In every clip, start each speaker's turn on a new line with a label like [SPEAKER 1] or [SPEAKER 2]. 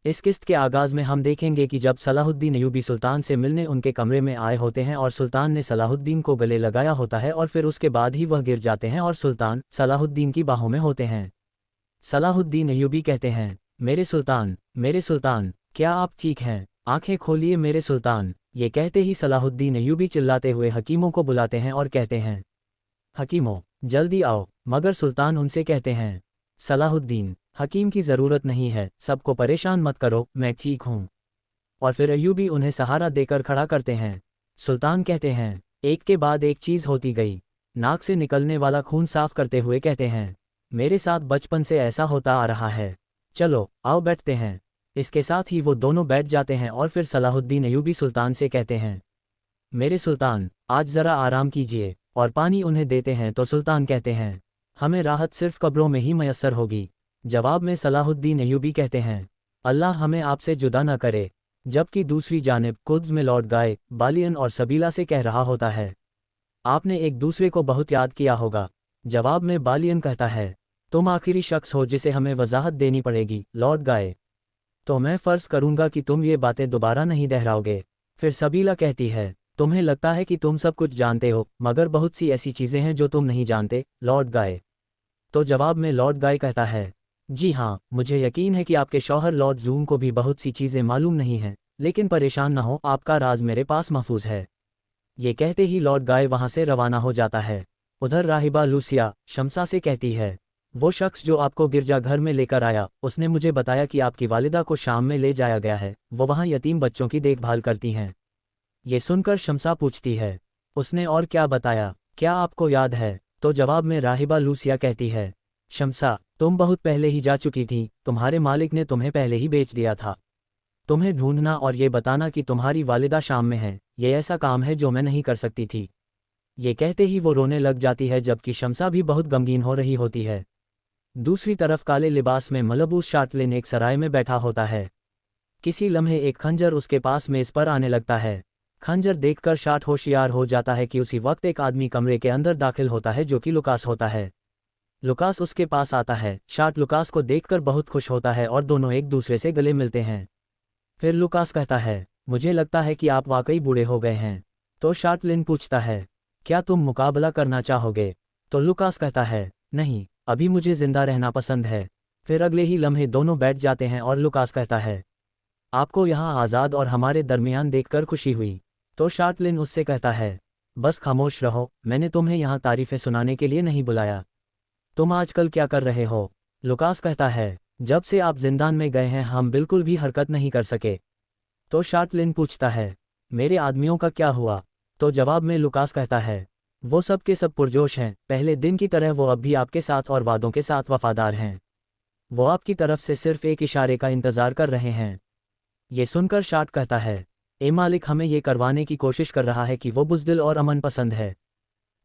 [SPEAKER 1] इस किस्त के आगाज़ में हम देखेंगे कि जब सलाहुद्दीन अय्यूबी सुल्तान से मिलने उनके कमरे में आए होते हैं और सुल्तान ने सलाहुद्दीन को गले लगाया होता है और फिर उसके बाद ही वह गिर जाते हैं और सुल्तान सलाहुद्दीन की बाहों में होते हैं। सलाहुद्दीन अय्यूबी कहते हैं, मेरे सुल्तान, क्या आप ठीक हैं? आंखें खोलिए मेरे सुल्तान। ये कहते ही सलाहुद्दीन अय्यूबी चिल्लाते हुए हकीमों को बुलाते हैं और कहते हैं, हकीमों, जल्दी आओ। मगर सुल्तान उनसे कहते हैं, सलाहुद्दीन, हकीम की ज़रूरत नहीं है, सबको परेशान मत करो, मैं ठीक हूँ। और फिर अय्यूबी उन्हें सहारा देकर खड़ा करते हैं। सुल्तान कहते हैं, एक के बाद एक चीज़ होती गई। नाक से निकलने वाला खून साफ करते हुए कहते हैं, मेरे साथ बचपन से ऐसा होता आ रहा है। चलो आओ बैठते हैं। इसके साथ ही वो दोनों बैठ जाते हैं और फिर सलाहुद्दीन अय्यूबी सुल्तान से कहते हैं, मेरे सुल्तान, आज ज़रा आराम कीजिए, और पानी उन्हें देते हैं तो सुल्तान कहते हैं, हमें राहत सिर्फ कब्रों में ही मयस्सर होगी। जवाब में सलाहुद्दीन अय्यूबी कहते हैं, अल्लाह हमें आपसे जुदा न करे। जबकि दूसरी जानिब कुद्स में लौट गए बालियन और सबीला से कह रहा होता है, आपने एक दूसरे को बहुत याद किया होगा। जवाब में बालियन कहता है, तुम आखिरी शख्स हो जिसे हमें वजाहत देनी पड़ेगी। लौट गए तो मैं फ़र्ज़ करूंगा कि तुम ये बातें दोबारा नहीं दोहराओगे। फिर सबीला कहती है, तुम्हें लगता है कि तुम सब कुछ जानते हो, मगर बहुत सी ऐसी चीज़ें हैं जो तुम नहीं जानते। लौट गए तो जवाब में लौट गए कहता है, जी हाँ, मुझे यकीन है कि आपके शौहर लॉर्ड जूम को भी बहुत सी चीज़ें मालूम नहीं हैं, लेकिन परेशान न हो, आपका राज मेरे पास महफूज है। ये कहते ही लॉर्ड गाय वहाँ से रवाना हो जाता है। उधर राहिबा लूसिया शम्सा से कहती है, वो शख्स जो आपको गिरजाघर में लेकर आया, उसने मुझे बताया कि आपकी वालिदा को शाम में ले जाया गया है, वो वहाँ यतीम बच्चों की देखभाल करती हैं। ये सुनकर शम्सा पूछती है, उसने और क्या बताया, क्या आपको याद है? तो जवाब में राहिबा लूसिया कहती है, शम्सा, तुम बहुत पहले ही जा चुकी थी, तुम्हारे मालिक ने तुम्हें पहले ही बेच दिया था। तुम्हें ढूंढना और ये बताना कि तुम्हारी वालिदा शाम में है, ये ऐसा काम है जो मैं नहीं कर सकती थी। ये कहते ही वो रोने लग जाती है, जबकि शम्सा भी बहुत गमगीन हो रही होती है। दूसरी तरफ काले लिबास में मलबूस शाटलिन एक सराय में बैठा होता है। किसी लम्हे एक खंजर उसके पास मेज़ पर आने लगता है। खंजर देखकर शाट होशियार हो जाता है कि उसी वक्त एक आदमी कमरे के अंदर दाखिल होता है जो कि लुकास होता है। लुकास उसके पास आता है। शाट लुकास को देखकर बहुत खुश होता है और दोनों एक दूसरे से गले मिलते हैं। फिर लुकास कहता है, मुझे लगता है कि आप वाकई बूढ़े हो गए हैं। तो शाटलिन पूछता है, क्या तुम मुकाबला करना चाहोगे? तो लुकास कहता है, नहीं, अभी मुझे जिंदा रहना पसंद है। फिर अगले ही लम्हे दोनों बैठ जाते हैं और लुकास कहता है, आपको यहाँ आज़ाद और हमारे दरमियान देखकर खुशी हुई। तो शाटलिन उससे कहता है, बस खामोश रहो, मैंने तुम्हें यहाँ तारीफ़ें सुनाने के लिए नहीं बुलाया। तुम आजकल क्या कर रहे हो? लुकास कहता है, जब से आप जिंदान में गए हैं हम बिल्कुल भी हरकत नहीं कर सके। तो शाटलिन पूछता है, मेरे आदमियों का क्या हुआ? तो जवाब में लुकास कहता है, वो सब के सब पुरजोश हैं, पहले दिन की तरह वो अब भी आपके साथ और वादों के साथ वफादार हैं। वो आपकी तरफ से सिर्फ एक इशारे का इंतज़ार कर रहे हैं। ये सुनकर शाट कहता है, ए मालिक, हमें ये करवाने की कोशिश कर रहा है कि वो बुज़दिल और अमन पसंद है।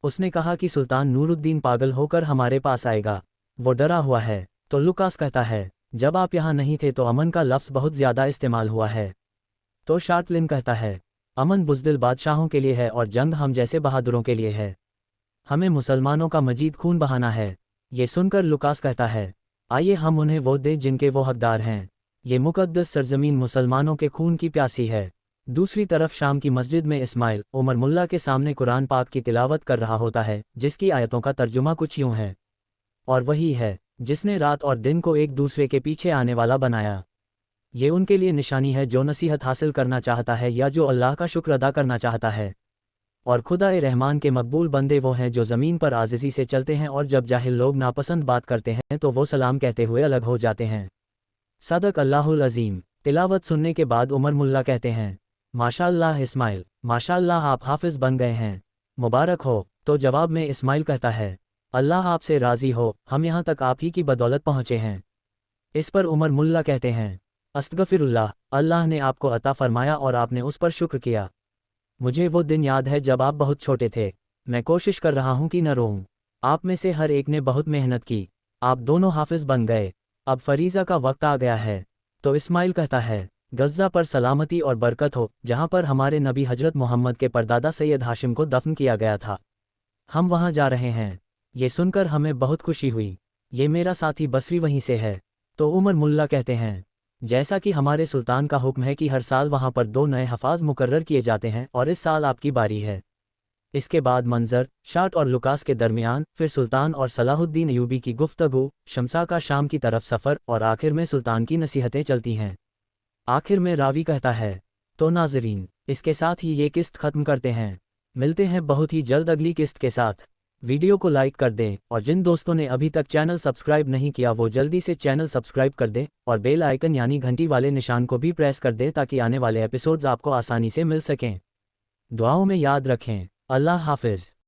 [SPEAKER 1] उसने कहा कि सुल्तान नूरुद्दीन पागल होकर हमारे पास आएगा, वो डरा हुआ है। तो लुकास कहता है, जब आप यहाँ नहीं थे तो अमन का लफ्ज़ बहुत ज़्यादा इस्तेमाल हुआ है। तो शाटलिन कहता है, अमन बुज़दिल बादशाहों के लिए है और जंग हम जैसे बहादुरों के लिए है। हमें मुसलमानों का मजीद खून बहाना है। ये सुनकर लुकास कहता है, आइए हम उन्हें वो दें जिनके वो हकदार हैं। ये मुक़द्दस सरजमीन मुसलमानों के खून की प्यासी है। दूसरी तरफ शाम की मस्जिद में इस्माइल उमर मुल्ला के सामने कुरान पाक की तिलावत कर रहा होता है, जिसकी आयतों का तर्जुमा कुछ यूँ है, और वही है जिसने रात और दिन को एक दूसरे के पीछे आने वाला बनाया। ये उनके लिए निशानी है जो नसीहत हासिल करना चाहता है या जो अल्लाह का शुक्र अदा करना चाहता है। और खुदा रहमान के मकबूल बंदे वो हैं जो ज़मीन पर आजिज़ी से चलते हैं और जब जाहिल लोग नापसंद बात करते हैं तो वो सलाम कहते हुए अलग हो जाते हैं। सदक अल्लाहुल अज़ीम। तिलावत सुनने के बाद उमर मुल्ला कहते हैं, माशाअल्लाह इस्माइल, माशाअल्लाह आप हाफिज़ बन गए हैं, मुबारक हो। तो जवाब में इस्माइल कहता है, अल्लाह आपसे राज़ी हो, हम यहाँ तक आप ही की बदौलत पहुँचे हैं। इस पर उमर मुल्ला कहते हैं, अस्तगफिरुल्लाह, अल्लाह ने आपको अता फरमाया और आपने उस पर शुक्र किया। मुझे वो दिन याद है जब आप बहुत छोटे थे। मैं कोशिश कर रहा हूँ कि न रोऊं। आप में से हर एक ने बहुत मेहनत की, आप दोनों हाफिज़ बन गए, अब फरीज़ा का वक्त आ गया है। तो इस्माइल कहता है, गज़्ज़ा पर सलामती और बरकत हो, जहाँ पर हमारे नबी हजरत मोहम्मद के परदादा सैयद हाशिम को दफन किया गया था। हम वहाँ जा रहे हैं। ये सुनकर हमें बहुत खुशी हुई। ये मेरा साथी बसरी वहीं से है। तो उमर मुल्ला कहते हैं, जैसा कि हमारे सुल्तान का हुक्म है कि हर साल वहाँ पर 2 नए हफाज मुकर्रर किए जाते हैं और इस साल आपकी बारी है। इसके बाद मंजर, शाट और लुकास के दरमियान फिर सुल्तान और सलाहुद्दीन अयूबी की गुफ्तगू, शमसा का शाम की तरफ सफ़र और आखिर में सुल्तान की नसीहतें चलती हैं। आखिर में रावी कहता है, तो नाज़रीन, इसके साथ ही ये किस्त ख़त्म करते हैं। मिलते हैं बहुत ही जल्द अगली किस्त के साथ। वीडियो को लाइक कर दें और जिन दोस्तों ने अभी तक चैनल सब्सक्राइब नहीं किया वो जल्दी से चैनल सब्सक्राइब कर दें और बेल आइकन यानी घंटी वाले निशान को भी प्रेस कर दें ताकि आने वाले एपिसोड्स आपको आसानी से मिल सकें। दुआओं में याद रखें। अल्लाह हाफ़िज़।